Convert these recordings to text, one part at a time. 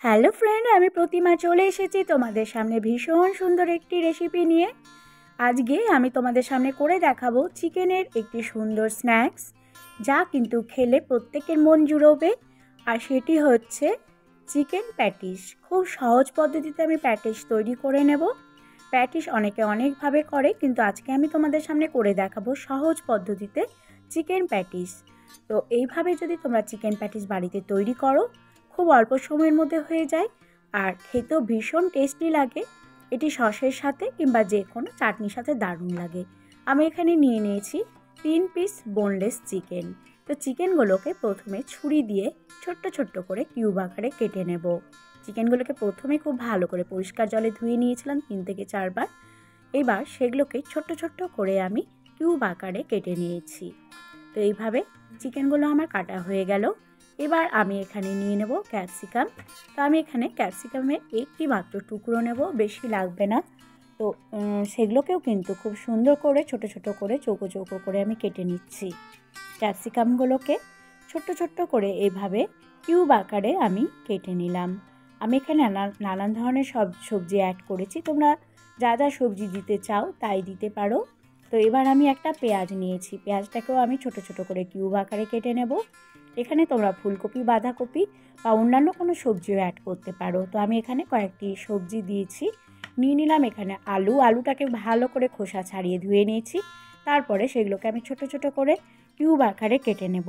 Hello friend, আমি প্রতিমা চলে এসেছি তোমাদের সামনে ভীষণ সুন্দর একটি রেসিপি নিয়ে। আজকে আমি তোমাদের সামনে করে দেখাবো চিকেনের একটি সুন্দর স্ন্যাক্স, যা কিন্তু খেলে প্রত্যেকের মন জুড়োবে। আর সেটি হচ্ছে চিকেন প্যাটিস। খুব সহজ পদ্ধতিতে আমি প্যাটিস তৈরি করে নেব। প্যাটিস অনেকে অনেকভাবে করে, কিন্তু আজকে আমি তোমাদের সামনে করে দেখাবো সহজ পদ্ধতিতে চিকেন প্যাটিস। তো এইভাবে যদি তোমরা চিকেন প্যাটিস বাড়িতে তৈরি করো, খুব অল্প সময়ের মধ্যে হয়ে যায় আর খেতেও ভীষণ টেস্টি লাগে। এটি সসের সাথে কিংবা যে কোনো চাটনির সাথে দারুণ লাগে। আমি এখানে নিয়ে নিয়েছি 3 পিস বোনলেস চিকেন। তো চিকেনগুলোকে প্রথমে ছুরি দিয়ে ছোট্ট ছোট্ট করে কিউব আকারে কেটে নেব। চিকেনগুলোকে প্রথমে খুব ভালো করে পরিষ্কার জলে ধুয়ে নিয়েছিলাম 3 থেকে 4 বার। এবার সেগুলোকে ছোট্ট ছোট্ট করে আমি কিউব আকারে কেটে নিয়েছি। তো এইভাবে চিকেনগুলো আমার কাটা হয়ে গেল। এবার আমি এখানে নিয়ে নেব ক্যাপসিকাম। তো আমি এখানে ক্যাপসিকামের একটি মাত্র টুকরো নেব, বেশি লাগবে না। তো সেগুলোকেও কিন্তু খুব সুন্দর করে ছোট ছোট করে চৌকো চৌকো করে আমি কেটে নিচ্ছি। ক্যাপসিকামগুলোকে ছোট্ট ছোট্ট করে এইভাবে কিউব আকারে আমি কেটে নিলাম। আমি এখানে নানান ধরনের সবজি অ্যাড করেছি, তোমরা যা যা সবজি দিতে চাও তাই দিতে পারো। তো এবার আমি একটা পেঁয়াজ নিয়েছি, পেঁয়াজটাকেও আমি ছোট ছোট করে কিউব আকারে কেটে নেব। এখানে তোমরা ফুলকপি, বাঁধাকপি বা অন্যান্য কোনো সবজিও অ্যাড করতে পারো। তো আমি এখানে কয়েকটি সবজি দিয়েছি। নিয়ে নিলাম এখানে আলুটাকে ভালো করে খোসা ছাড়িয়ে ধুয়ে নিয়েছি। তারপরে সেগুলোকে আমি ছোট ছোট করে কিউব আকারে কেটে নেব।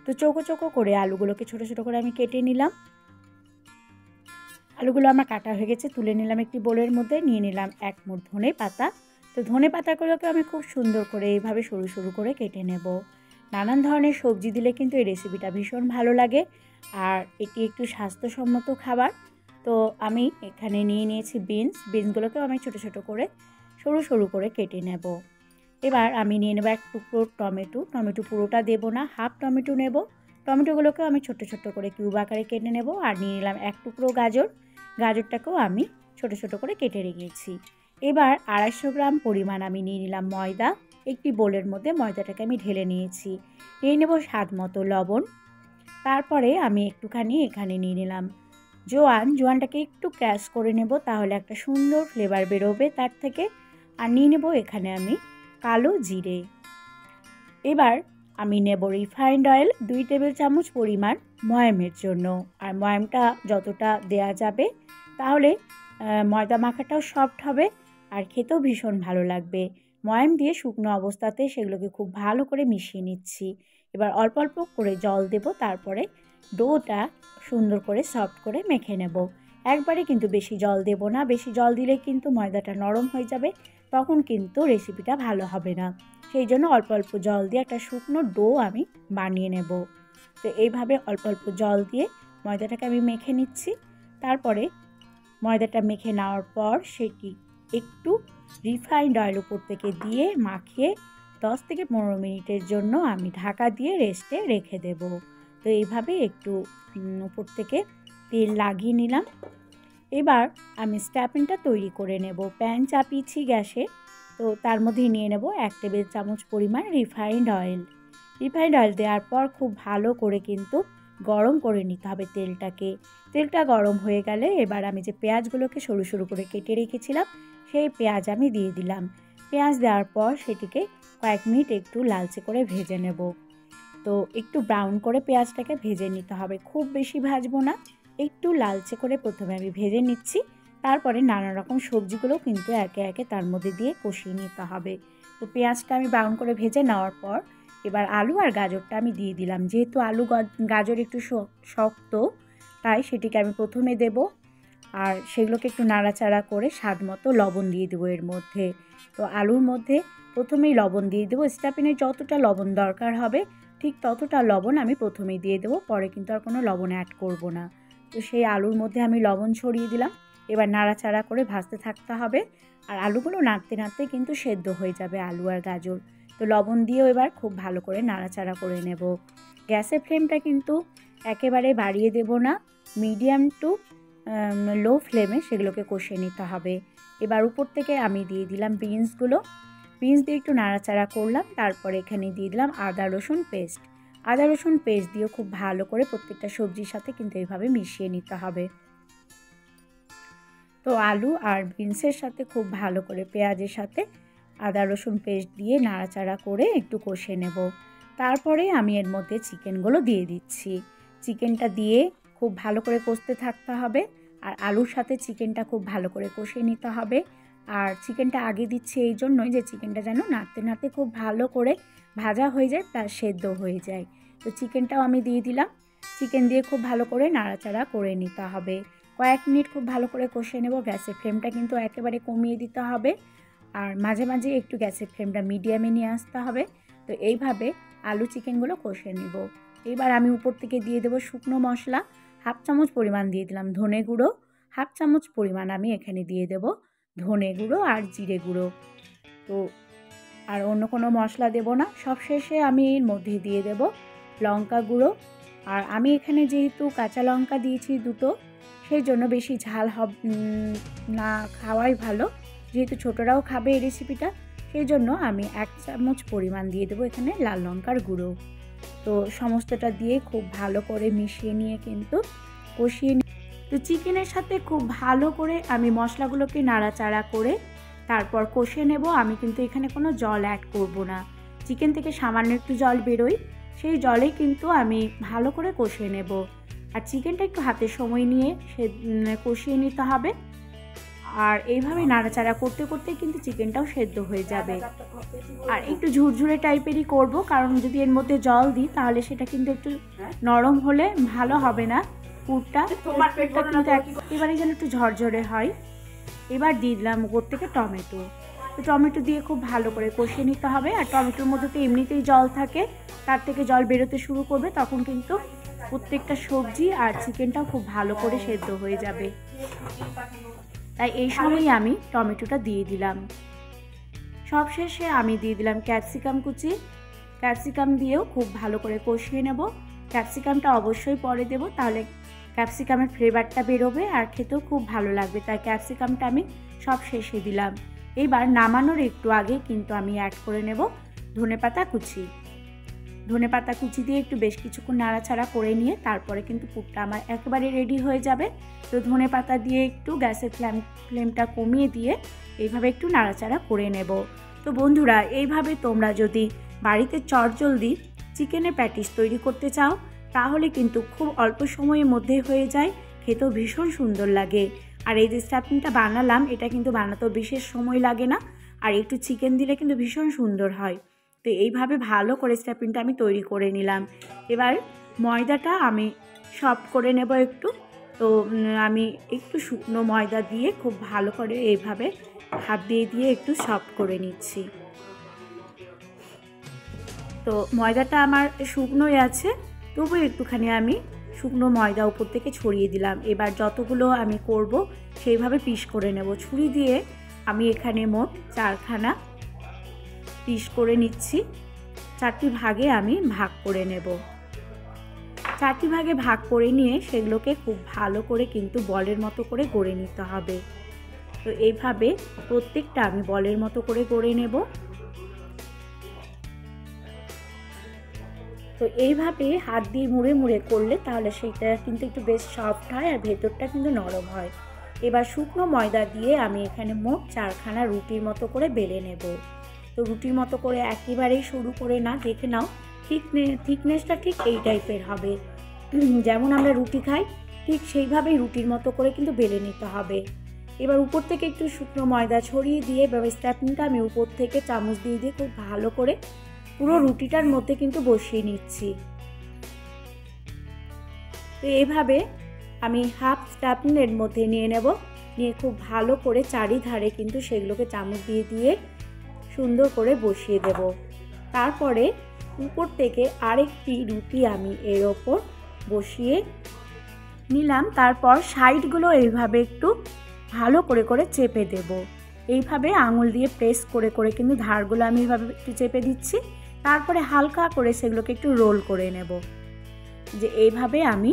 তো চৌকো চৌকো করে আলুগুলোকে ছোট ছোট করে আমি কেটে নিলাম। আলুগুলো আমার কাটা হয়ে গেছে, তুলে নিলাম একটি বোলের মধ্যে। নিয়ে নিলাম 1 মুঠ ধনে পাতা। তো ধনে পাতাগুলোকে আমি খুব সুন্দর করে এইভাবে সরু সরু করে কেটে নেব। নানান ধরনের সবজি দিলে কিন্তু এই রেসিপিটা ভীষণ ভালো লাগে, আর এটি একটু স্বাস্থ্যসম্মত খাবার। তো আমি এখানে নিয়ে নিয়েছি বিনসগুলোকেও আমি ছোট ছোট করে সরু সরু করে কেটে নেব। এবার আমি নিয়ে নেব 1 টুকরো টমেটো পুরোটা দেব না, হাফ টমেটো নেব। টমেটোগুলোকেও আমি ছোট ছোট করে কিউব আকারে কেটে নেব। আর নিয়ে নিলাম 1 টুকরো গাজরটাকেও আমি ছোট ছোট করে কেটে রেখেছি। এবার 250 গ্রাম পরিমাণ আমি নিয়ে নিলাম ময়দা। একটি বোলের মধ্যে ময়দাটাকে আমি ঢেলে নিয়েছি। নিয়ে নেব স্বাদ মতো লবণ। তারপরে আমি একটুখানি এখানে নিয়ে নিলাম জোয়ানটাকে একটু ক্র্যাশ করে নেব, তাহলে একটা সুন্দর ফ্লেভার বেরোবে তার থেকে। আর নিয়ে নেব এখানে আমি কালো জিরে। এবার আমি নেব রিফাইন্ড অয়েল 2 টেবিল চামচ পরিমাণ ময়ামের জন্য। আর ময়ামটা যতটা দেয়া যাবে, তাহলে ময়দা মাখাটাও সফট হবে আর খেতেও ভীষণ ভালো লাগবে। ময়াম দিয়ে শুকনো অবস্থাতে সেগুলোকে খুব ভালো করে মিশিয়ে নিচ্ছি। এবার অল্প অল্প করে জল দেব, তারপরে ডোটা সুন্দর করে সফট করে মেখে নেব। একবারে কিন্তু বেশি জল দেব না, বেশি জল দিলে কিন্তু ময়দাটা নরম হয়ে যাবে, তখন কিন্তু রেসিপিটা ভালো হবে না। সেই জন্য অল্প অল্প জল দিয়ে একটা শুকনো ডো আমি বানিয়ে নেব। তো এইভাবে অল্প অল্প জল দিয়ে ময়দাটাকে আমি মেখে নিচ্ছি। তারপরে ময়দাটা মেখে নেওয়ার পর সেটি একটু রিফাইন্ড অয়েল উপর থেকে দিয়ে মাখিয়ে 10 থেকে 15 মিনিটের জন্য আমি ঢাকা দিয়ে রেস্টে রেখে দেব। তো এইভাবে একটু উপর থেকে তেল লাগিয়ে নিলাম। এবার আমি স্টাফিংটা তৈরি করে নেব। প্যান চাপিয়েছি গ্যাসে। তো তার মধ্যে নিয়ে নেব 1 টেবিল চামচ পরিমাণ রিফাইন্ড অয়েল দেওয়ার পর খুব ভালো করে কিন্তু গরম করে নিতে হবে তেলটা গরম হয়ে গেলে এবার আমি যে পেঁয়াজগুলোকে সরু সরু করে কেটে রেখেছিলাম, সেই পেঁয়াজ আমি দিয়ে দিলাম। পেঁয়াজ দেওয়ার পর সেটিকে কয়েক মিনিট একটু লালচে করে ভেজে নেব। তো একটু ব্রাউন করে পেঁয়াজটাকে ভেজে নিতে হবে, খুব বেশি ভাজবো না, একটু লালচে করে প্রথমে আমি ভেজে নিচ্ছি। তারপরে নানা রকম সবজিগুলো কিন্তু একে একে তার মধ্যে দিয়ে কষিয়ে নিতে হবে। তো পেঁয়াজটা আমি ব্রাউন করে ভেজে নেওয়ার পর এবার আলু আর গাজরটা আমি দিয়ে দিলাম। যেহেতু আলু গাজর একটু শক্ত, তাই সেটিকে আমি প্রথমে দেব। আর সেগুলোকে একটু নাড়াচাড়া করে স্বাদ মতো লবণ দিয়ে দেবো এর মধ্যে। তো আলুর মধ্যে প্রথমেই লবণ দিয়ে দেবো। স্টাফিংয়ে যতটা লবণ দরকার হবে ঠিক ততটা লবণ আমি প্রথমেই দিয়ে দেবো, পরে কিন্তু আর কোনো লবণ অ্যাড করব না। তো সেই আলুর মধ্যে আমি লবণ ছড়িয়ে দিলাম। এবার নাড়াচাড়া করে ভাজতে থাকতে হবে। আর আলুগুলো নাড়তে নাড়তে কিন্তু সেদ্ধ হয়ে যাবে আলু আর গাজর। তো লবণ দিয়েও এবার খুব ভালো করে নাড়াচাড়া করে নেব। গ্যাসের ফ্লেমটা কিন্তু একেবারে বাড়িয়ে দেব না, মিডিয়াম টু লো ফ্লেমে সেগুলোকে কষিয়ে নিতে হবে। এবার উপর থেকে আমি দিয়ে দিলাম বিনস দিয়ে একটু নাড়াচাড়া করলাম। তারপরে এখানে দিয়ে দিলাম আদা রসুন পেস্ট দিয়েও খুব ভালো করে প্রত্যেকটা সবজির সাথে কিন্তু এইভাবে মিশিয়ে নিতে হবে। তো আলু আর বিনসের সাথে খুব ভালো করে পেঁয়াজের সাথে আদা রসুন পেস্ট দিয়ে নাড়াচাড়া করে একটু কষে নেব। তারপরে আমি এর মধ্যে চিকেনগুলো দিয়ে দিচ্ছি। চিকেনটা দিয়ে খুব ভালো করে কষতে থাকতে হবে, আর আলুর সাথে চিকেনটা খুব ভালো করে কষিয়ে নিতে হবে। আর চিকেনটা আগে দিচ্ছি এই জন্যই যে চিকেনটা যেন নাড়তে নাড়তে খুব ভালো করে ভাজা হয়ে যায়, প্লাস সেদ্ধ হয়ে যায়। তো চিকেনটাও আমি দিয়ে দিলাম। চিকেন দিয়ে খুব ভালো করে নাড়াচাড়া করে নিতে হবে। কয়েক মিনিট খুব ভালো করে কষিয়ে নেব। গ্যাসের ফ্লেমটা কিন্তু একেবারে কমিয়ে দিতে হবে, আর মাঝে মাঝে একটু গ্যাসের ফ্লেমটা মিডিয়ামে নিয়ে আসতে হবে। তো এইভাবে আলু চিকেনগুলো কষে নেব। এবার আমি উপর থেকে দিয়ে দেবো শুকনো মশলা। হাফ চামচ পরিমাণ দিয়ে দিলাম ধনে গুঁড়ো, হাফ চামচ পরিমাণ আমি এখানে দিয়ে দেব ধনে গুঁড়ো আর জিরে গুঁড়ো। তো আর অন্য কোনো মশলা দেব না। সবশেষে আমি এর মধ্যে দিয়ে দেব লঙ্কা গুঁড়ো। আর আমি এখানে যেহেতু কাঁচা লঙ্কা দিয়েছি দুটো, সেই জন্য বেশি ঝাল না খাওয়াই ভালো, যেহেতু ছোটরাও খাবে এই রেসিপিটা, সেই জন্য আমি 1 চামচ পরিমাণ দিয়ে দেবো এখানে লাল লঙ্কার গুঁড়ো। তো সমস্তটা দিয়ে খুব ভালো করে মিশিয়ে নিয়ে কিন্তু কষিয়ে তো চিকেনের সাথে খুব ভালো করে আমি মশলাগুলোকে নাড়াচাড়া করে তারপর কষিয়ে নেব। আমি কিন্তু এখানে কোনো জল অ্যাড করব না। চিকেন থেকে সামান্য একটু জল বেরোয়, সেই জলে কিন্তু আমি ভালো করে কষিয়ে নেব। আর চিকেনটা একটু হাতে সময় নিয়ে কষিয়ে নিতে হবে। আর এইভাবে নাড়াচাড়া করতে করতে কিন্তু চিকেনটাও সেদ্ধ হয়ে যাবে। আর একটু ঝুরঝুরে টাইপেরই করব, কারণ যদি এর মধ্যে জল দিই তাহলে সেটা কিন্তু একটু নরম হলে ভালো হবে না। পুরটা কিন্তু একেবারে যেন একটু ঝরঝরে হয়। এবার দিয়ে দিলাম উপর থেকে টমেটো। তো টমেটো দিয়ে খুব ভালো করে কষিয়ে নিতে হবে। আর টমেটোর মধ্যে তো এমনিতেই জল থাকে, তার থেকে জল বেরোতে শুরু করবে, তখন কিন্তু প্রত্যেকটা সবজি আর চিকেনটাও খুব ভালো করে সেদ্ধ হয়ে যাবে। তাই এই সময় আমি টমেটোটা দিয়ে দিলাম। সবশেষে আমি দিয়ে দিলাম ক্যাপসিকাম কুচি। ক্যাপসিকাম দিয়েও খুব ভালো করে কষিয়ে নেব। ক্যাপসিকামটা অবশ্যই পরে দেব, তাহলে ক্যাপসিকামের ফ্লেভারটা বেরোবে আর খেতেও খুব ভালো লাগবে। তাই ক্যাপসিকামটা আমি সব শেষে দিলাম। এবার নামানোর একটু আগে কিন্তু আমি অ্যাড করে নেব ধনেপাতা কুচি। ধনেপাতা কুচি দিয়ে একটু বেশ কিছুক্ষণ নাড়াচাড়া করে নিয়ে তারপরে কিন্তু পুরটা আমার একেবারে রেডি হয়ে যাবে। তো ধনেপাতা দিয়ে একটু গ্যাসের ফ্লেমটা কমিয়ে দিয়ে এইভাবে একটু নাড়াচাড়া করে নেব। তো বন্ধুরা, এইভাবে তোমরা যদি বাড়িতে চটজলদি চিকেনের প্যাটিস তৈরি করতে চাও তাহলে কিন্তু খুব অল্প সময়ের মধ্যে হয়ে যায়, খেতেও ভীষণ সুন্দর লাগে। আর এই যে স্টাফিংটা বানালাম, এটা কিন্তু বানাতেও বিশেষ সময় লাগে না, আর একটু চিকেন দিলে কিন্তু ভীষণ সুন্দর হয়। তো এইভাবে ভালো করে স্টাফিংটা আমি তৈরি করে নিলাম। এবার ময়দাটা আমি সফট করে নেব একটু। তো আমি একটু শুকনো ময়দা দিয়ে খুব ভালো করে এইভাবে হাত দিয়ে একটু সফট করে নিচ্ছি। তো ময়দাটা আমার শুকনোই আছে, তবু একটুখানি আমি শুকনো ময়দা উপর থেকে ছড়িয়ে দিলাম। এবার যতগুলো আমি করব সেইভাবে পিস করে নেব। ছুরি দিয়ে আমি এখানে মোট 4খানা পিস করে নিচ্ছি। 4টি ভাগে আমি ভাগ করে নেব। 4টি ভাগে ভাগ করে নিয়ে সেগুলোকে খুব ভালো করে কিন্তু বলের মতো করে গড়ে নিতে হবে। তো এইভাবে প্রত্যেকটা আমি বলের মতো করে গড়ে নেব। তো এইভাবে হাত দিয়ে মুড়ে মুড়ে করলে তাহলে সেটা কিন্তু একটু বেশ সফট হয় আর ভেতরটা কিন্তু নরম হয়। এবার শুকনো ময়দা দিয়ে আমি এখানে মোট 4খানা রুটির মতো করে বেলে নেব। তো রুটির মতো করে একেবারেই সরু করে না, দেখে নাও থিকনেসটা ঠিক এই টাইপের হবে। যেমন আমরা রুটি খাই ঠিক সেইভাবেই রুটির মতো করে কিন্তু বেলে নিতে হবে। এবার উপর থেকে একটু শুকনো ময়দা ছড়িয়ে দিয়ে স্টাফিংটা আমি উপর থেকে চামচ দিয়ে খুব ভালো করে পুরো রুটিটার মধ্যে কিন্তু বসিয়ে নিচ্ছি। তো এইভাবে আমি হাফ স্টাফিং এর মধ্যে নিয়ে নেব, নিয়ে খুব ভালো করে চারিধারে কিন্তু সেগুলোকে চামচ দিয়ে সুন্দর করে বসিয়ে দেব। তারপরে উপর থেকে আরেকটি রুটি আমি এর ওপর বসিয়ে নিলাম। তারপর সাইডগুলো এইভাবে একটু ভালো করে চেপে দেব। এইভাবে আঙুল দিয়ে প্রেস করে কিন্তু ধারগুলো আমি এইভাবে একটু চেপে দিচ্ছি। তারপরে হালকা করে সেগুলোকে একটু রোল করে নেব। যে এইভাবে আমি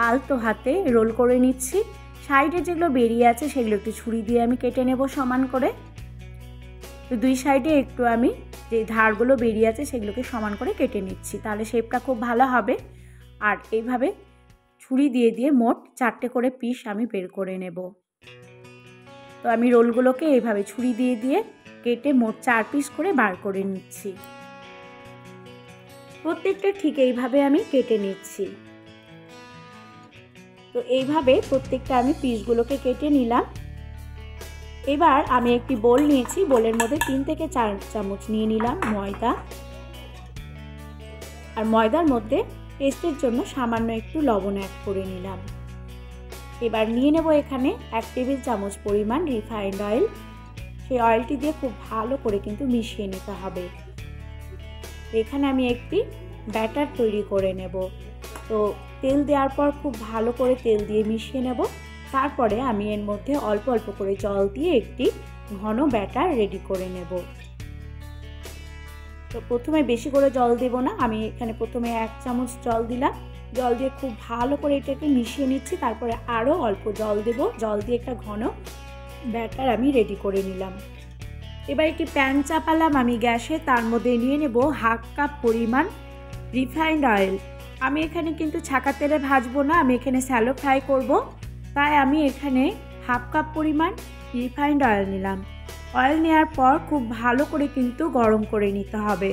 আলতো হাতে রোল করে নিচ্ছি। সাইডে যেগুলো বেরিয়ে আছে সেগুলো একটু ছুরি দিয়ে আমি কেটে নেব সমান করে। তো দুই সাইডে একটু আমি যে ধারগুলো বেরিয়ে আছে সেগুলোকে সমান করে কেটে নিচ্ছি, তাহলে শেপটা খুব ভালো হবে। আর এইভাবে ছুরি দিয়ে মোট 4টে করে পিস আমি বের করে নেব। তো আমি রোলগুলোকে এইভাবে ছুরি দিয়ে দিয়ে কেটে মোট 4 পিস করে বার করে নিচ্ছি। প্রত্যেকটা ঠিক এইভাবে আমি কেটে নিচ্ছি। তো এইভাবে প্রত্যেকটা আমি পিসগুলোকে কেটে নিলাম। এবার আমি একটি বোল নিয়েছি, বোলের মধ্যে 3 থেকে 4 চামচ নিয়ে নিলাম ময়দা। আর ময়দার মধ্যে টেস্টের জন্য সামান্য একটু লবণ অ্যাড করে নিলাম। এবার নিয়ে নেব এখানে 1 টেবিল চামচ পরিমাণ রিফাইন্ড অয়েল। সেই অয়েলটি দিয়ে খুব ভালো করে কিন্তু মিশিয়ে নিতে হবে। এখানে আমি একটি ব্যাটার তৈরি করে নেব। তো তেল দেওয়ার পর খুব ভালো করে তেল দিয়ে মিশিয়ে নেব। তারপরে আমি এর মধ্যে অল্প অল্প করে জল দিয়ে একটি ঘন ব্যাটার রেডি করে নেব। তো প্রথমে বেশি করে জল দেব না, আমি এখানে প্রথমে 1 চামচ জল দিলাম। জল দিয়ে খুব ভালো করে এটাকে মিশিয়ে নিচ্ছি। তারপরে আরও অল্প জল দেব, জল দিয়ে একটা ঘন ব্যাটার আমি রেডি করে নিলাম। এবার একটি প্যান চাপালাম আমি গ্যাসে, তার মধ্যে নিয়ে নেব 1/2 কাপ পরিমাণ রিফাইন্ড অয়েল। আমি এখানে কিন্তু ছাকা তেলে ভাজবো না, আমি এখানে শ্যালো ফ্রাই করব। তাই আমি এখানে 1/2 কাপ পরিমাণ রিফাইন্ড অয়েল নিলাম। অয়েল নেওয়ার পর খুব ভালো করে কিন্তু গরম করে নিতে হবে।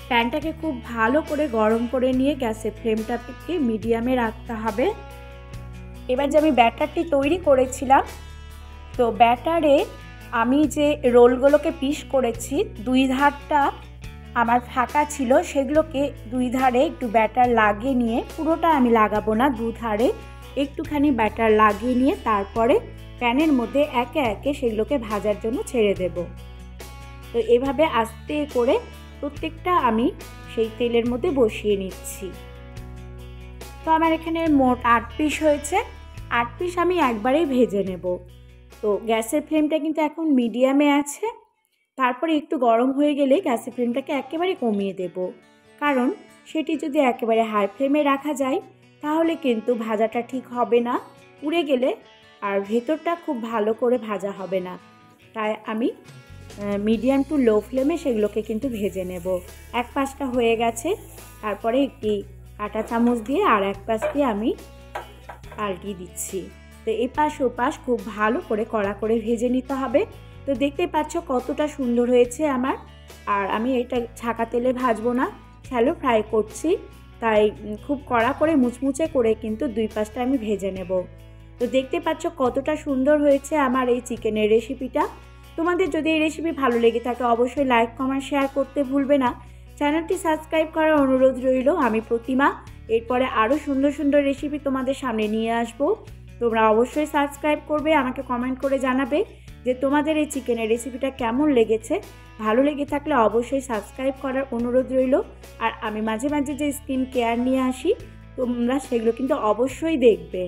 প্যানটাকে খুব ভালো করে গরম করে নিয়ে গ্যাসের ফ্লেমটাকে মিডিয়ামে রাখতে হবে। এবার যে আমি ব্যাটারটি তৈরি করেছিলাম, তো ব্যাটারে আমি যে রোলগুলোকে পিস করেছি 2 ধারটা আমার ফাঁকা ছিল, সেগুলোকে 2 ধারে একটু ব্যাটার লাগিয়ে নিয়ে, পুরোটা আমি লাগাবো না, 2 ধারে একটুখানি ব্যাটার লাগিয়ে নিয়ে তারপরে প্যানের মধ্যে একে একে সেগুলোকে ভাজার জন্য ছেড়ে দেব। তো এভাবে আস্তে করে প্রত্যেকটা আমি সেই তেলের মধ্যে বসিয়ে নিচ্ছি। তো আমার এখানে মোট 8 পিস হয়েছে। 8 পিস আমি একবারেই ভেজে নেব। তো গ্যাসের ফ্লেমটা কিন্তু এখন মিডিয়ামে আছে। তারপরে একটু গরম হয়ে গেলে গ্যাসের ফ্লেমটাকে একেবারে কমিয়ে দেব, কারণ সেটি যদি একেবারে হাই ফ্লেমে রাখা যায় তাহলে কিন্তু ভাজাটা ঠিক হবে না, পুড়ে গেলে আর ভেতরটা খুব ভালো করে ভাজা হবে না। তাই আমি মিডিয়াম টু লো ফ্লেমে সেগুলোকে কিন্তু ভেজে নেব। এক পাশটা হয়ে গেছে, তারপরে একটি কাঁটা চামচ দিয়ে আর এক পাশ দিয়ে আমি পাল্টিয়ে দিচ্ছি। তো এই পাশ ও পাশ খুব ভালো করে কড়া করে ভেজে নিতে হবে। তো দেখতে পাচ্ছ কতটা সুন্দর হয়েছে আমার। আর আমি এটা ছাকা তেলে ভাজবো না, শ্যালো ফ্রাই করছি, তাই খুব কড়া করে মুচমুচে করে কিন্তু 2 পাশটা আমি ভেজে নেব। তো দেখতে পাচ্ছ কতটা সুন্দর হয়েছে আমার এই চিকেনের রেসিপিটা। তোমাদের যদি এই রেসিপি ভালো লেগে থাকে অবশ্যই লাইক, কমেন্ট, শেয়ার করতে ভুলবে না। চ্যানেলটি সাবস্ক্রাইব করার অনুরোধ রইল। আমি প্রতিমা এরপরে আরও সুন্দর সুন্দর রেসিপি তোমাদের সামনে নিয়ে আসবো। তোমরা অবশ্যই সাবস্ক্রাইব করবে, আমাকে কমেন্ট করে জানাবে যে তোমাদের এই চিকেনের রেসিপিটা কেমন লেগেছে। ভালো লেগে থাকলে অবশ্যই সাবস্ক্রাইব করার অনুরোধ রইল। আর আমি মাঝে মাঝে যে স্কিন কেয়ার নিয়ে আসি তোমরা সেগুলো কিন্তু অবশ্যই দেখবে।